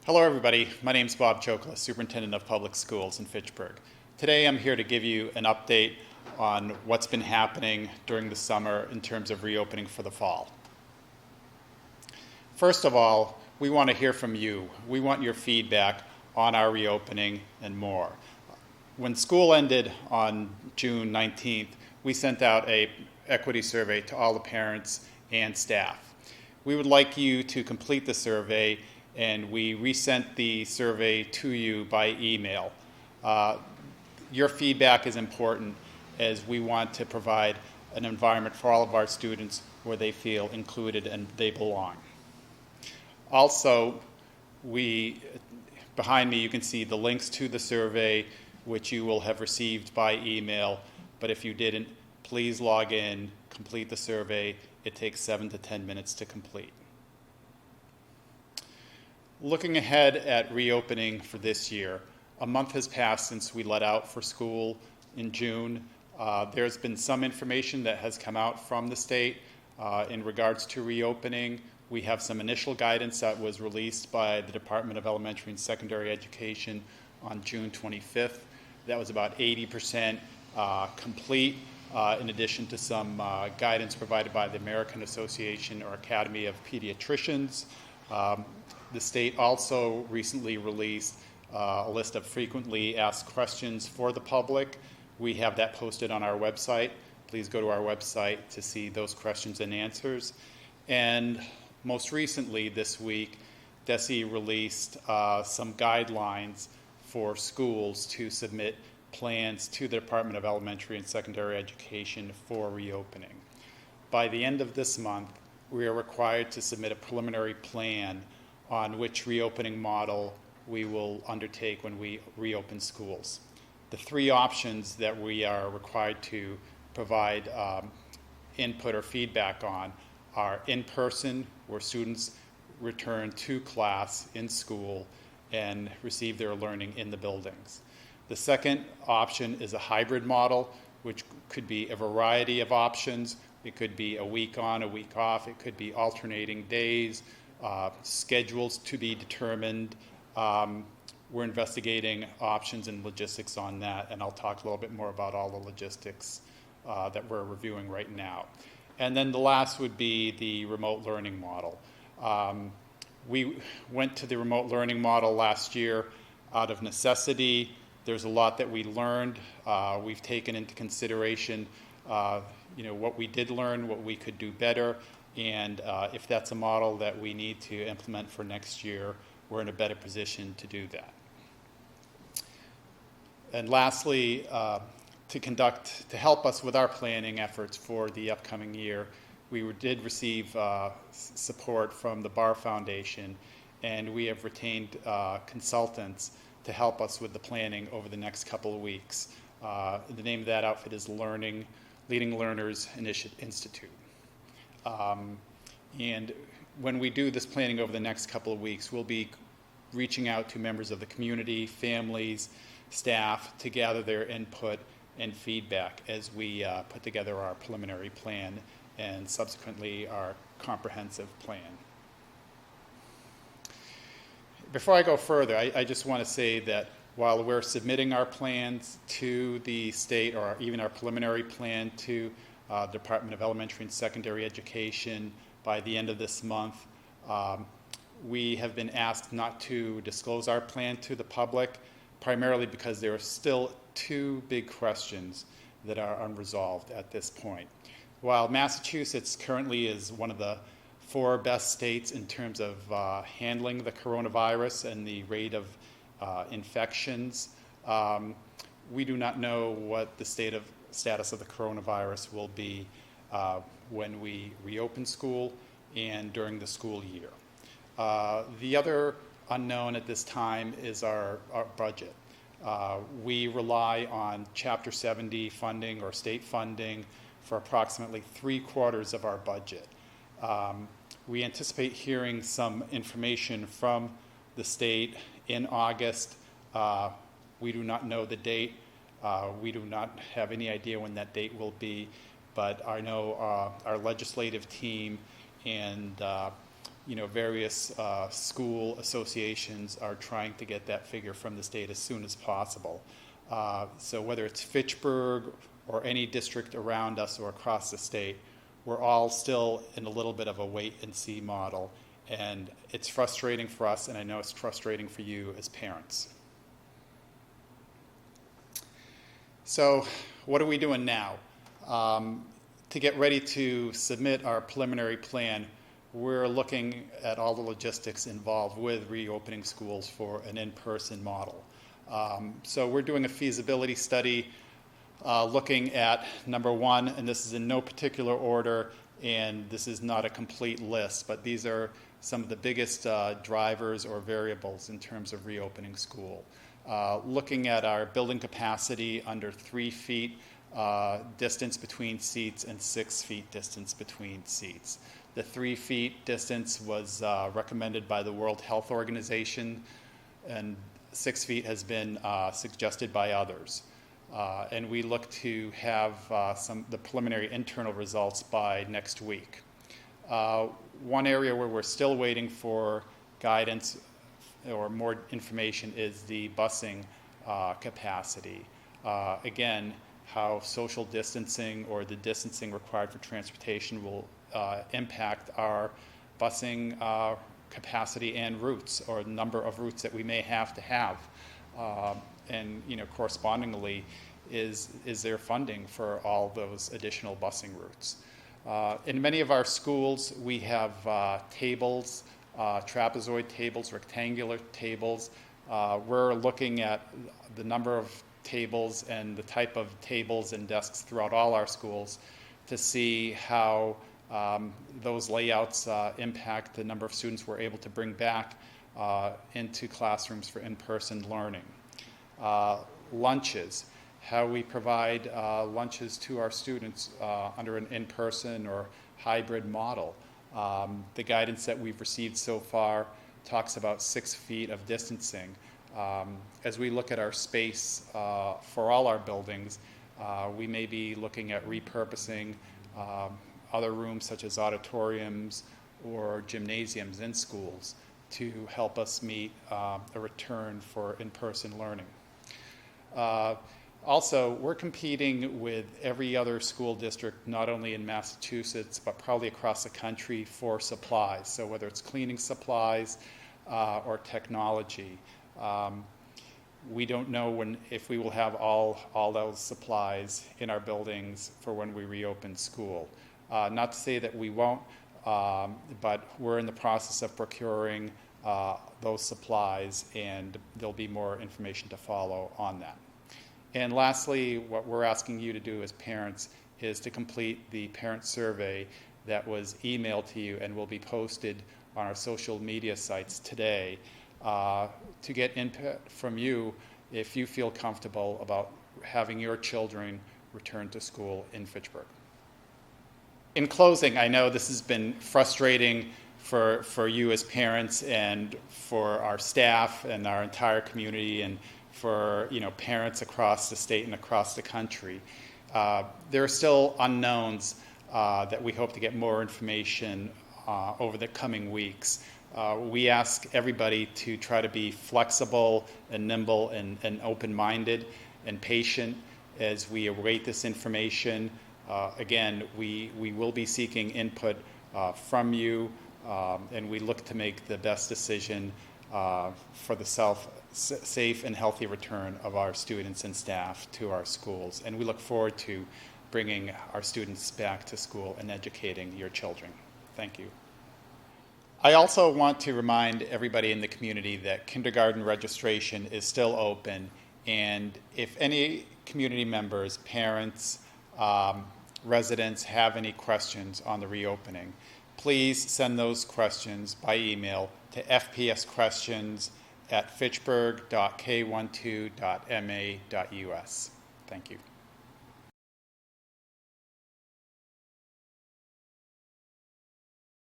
Hello everybody, my name is Bob Chokla, Superintendent of Public Schools in Fitchburg. Today I'm here to give you an update on what's been happening during the summer in terms of reopening for the fall. First of all, we want to hear from you. We want your feedback on our reopening and more. When school ended on June 19th, we sent out an equity survey to all the parents and staff. We would like you to complete the survey, and we resent the survey to you by email. Your feedback is important as we want to provide an environment for all of our students where they feel included and they belong. Also, behind me you can see the links to the survey which you will have received by email, but if you didn't, please log in, complete the survey. It takes 7 to 10 minutes to complete. Looking ahead at reopening for this year, a month has passed since we let out for school in June. There's been some information that has come out from the state in regards to reopening. We have some initial guidance that was released by the Department of Elementary and Secondary Education on June 25th. That was about 80% complete, in addition to some guidance provided by the American Association or Academy of Pediatricians. The state also recently released a list of frequently asked questions for the public. We have that posted on our website. Please go to our website to see those questions and answers. And most recently this week, DESE released some guidelines for schools to submit plans to the Department of Elementary and Secondary Education for reopening. By the end of this month, we are required to submit a preliminary plan on which reopening model we will undertake when we reopen schools. The three options that we are required to provide input or feedback on are in person, where students return to class in school and receive their learning in the buildings. The second option is a hybrid model, which could be a variety of options. It could be a week on, a week off. It could be alternating days, schedules to be determined. We're investigating options and logistics on that, and I'll talk a little bit more about all the logistics that we're reviewing right now. And then the last would be the remote learning model. We went to the remote learning model last year out of necessity. There's a lot that we learned. We've taken into consideration what we did learn, what we could do better, and if that's a model that we need to implement for next year, we're in a better position to do that. And lastly, to help us with our planning efforts for the upcoming year, we did receive support from the Bar Foundation, and we have retained consultants to help us with the planning over the next couple of weeks. The name of that outfit is Leading Learners Institute. And when we do this planning over the next couple of weeks, we'll be reaching out to members of the community, families, staff, to gather their input and feedback as we put together our preliminary plan and subsequently our comprehensive plan. Before I go further, I just want to say that while we're submitting our plans to the state, or even our preliminary plan to the Department of Elementary and Secondary Education by the end of this month, we have been asked not to disclose our plan to the public, primarily because there are still two big questions that are unresolved at this point. While Massachusetts currently is one of the 4 best states in terms of handling the coronavirus and the rate of infections, we do not know what the status of the coronavirus will be when we reopen school and during the school year. The other unknown at this time is our budget. We rely on Chapter 70 funding or state funding for approximately 3/4 of our budget. We anticipate hearing some information from the state in August. We do not know the date. We do not have any idea when that date will be, but I know our legislative team and various school associations are trying to get that figure from the state as soon as possible. So whether it's Fitchburg or any district around us or across the state, we're all still in a little bit of a wait and see model. And it's frustrating for us, and I know it's frustrating for you as parents. So what are we doing now? To get ready to submit our preliminary plan, we're looking at all the logistics involved with reopening schools for an in-person model. So we're doing a feasibility study looking at, number one, and this is in no particular order, and this is not a complete list, but these are some of the biggest drivers or variables in terms of reopening school. Looking at our building capacity under 3 feet distance between seats and 6 feet distance between seats. The 3 feet distance was recommended by the World Health Organization, and 6 feet has been suggested by others. And we look to have the preliminary internal results by next week. One area where we're still waiting for guidance or more information is the busing capacity. Again, how social distancing or the distancing required for transportation will impact our busing capacity and routes, or number of routes that we may have to have. And correspondingly, is there funding for all those additional busing routes? In many of our schools, we have tables, trapezoid tables, rectangular tables. We're looking at the number of tables and the type of tables and desks throughout all our schools to see how those layouts impact the number of students we're able to bring back into classrooms for in-person learning. Lunches, how we provide lunches to our students under an in-person or hybrid model. The guidance that we've received so far talks about 6 feet of distancing. As we look at our space for all our buildings, we may be looking at repurposing other rooms such as auditoriums or gymnasiums in schools to help us meet a return for in-person learning. Also, we're competing with every other school district, not only in Massachusetts, but probably across the country for supplies. So whether it's cleaning supplies or technology. We don't know if we will have all those supplies in our buildings for when we reopen school. Not to say that we won't, but we're in the process of procuring those supplies, and there'll be more information to follow on that. And lastly, what we're asking you to do as parents is to complete the parent survey that was emailed to you and will be posted on our social media sites today to get input from you if you feel comfortable about having your children return to school in Fitchburg. In closing, I know this has been frustrating for you as parents and for our staff and our entire community and for parents across the state and across the country. There are still unknowns that we hope to get more information over the coming weeks. We ask everybody to try to be flexible and nimble and open-minded and patient as we await this information. Again, we will be seeking input from you, and we look to make the best decision for the safe and healthy return of our students and staff to our schools. And we look forward to bringing our students back to school and educating your children. Thank you. I also want to remind everybody in the community that kindergarten registration is still open, and if any community members, parents, residents have any questions on the reopening, please send those questions by email to fpsquestions@fitchburg.k12.ma.us. Thank you.